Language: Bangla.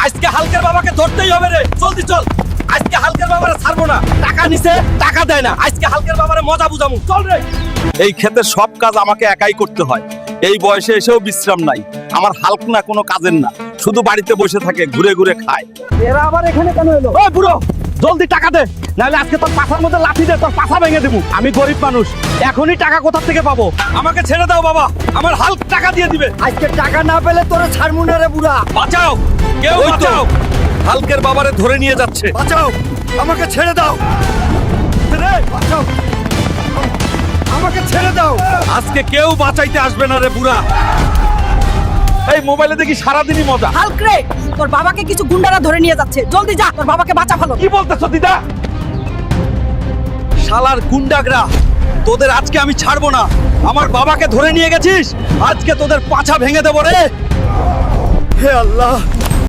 আজকে হালকের বাবাকে ধরতেই হবে রে, জলদি চল। আজকে হালকের বাবারে ছাড়বো না, টাকা নিছে টাকা দেয় না, আজকে হালকের বাবারে মজা বুঝামু, চল রে। এই ক্ষেতের সব কাজ আমাকে একাই করতে হয়, এই বয়সে এসেও বিশ্রাম নাই। আমার হালক না কোনো কাজের না, শুধু বাড়িতে বসে থাকে, ঘুরে ঘুরে খায়। এরা আবার এখানে কেন এলো? ওই বুড়ো, জলদি টাকা দে, নাহলে আজকে তোর পাছার মধ্যে লাঠি দে, তোর পাছা ভেঙে দেবো। আমি গরিব মানুষ, এখনই টাকা কোথা থেকে পাবো? আমাকে ছেড়ে দাও বাবা, আমার হালক টাকা দিয়ে দিবে। আজকে টাকা না পেলে তোরে ছাড়মু না রে বুড়া। বাঁচাও, কেউ বাঁচাও, হালকের বাবারে ধরে নিয়ে যাচ্ছে। বাঁচাও, আমাকে ছেড়ে দাও রে, বাঁচাও, আমাকে ছেড়ে দাও। আজকে কেউ বাঁচাইতে আসবে না রে বুড়া। এই মোবাইলে দেখি সারাদিনই মজা। হাল্ক রে, তোর বাবাকে কিছু গুন্ডারা ধরে নিয়ে যাচ্ছে, জলদি যা, তোর বাবাকে বাঁচা ভালো। কি বলতেছ দিদা? শালার গুন্ডাগরা, তোদের আজকে আমি ছাড়বো না। আমার বাবাকে ধরে নিয়ে গেছিস, আজকে তোদের পাছা ভেঙে দেবো রে। হে আল্লাহ,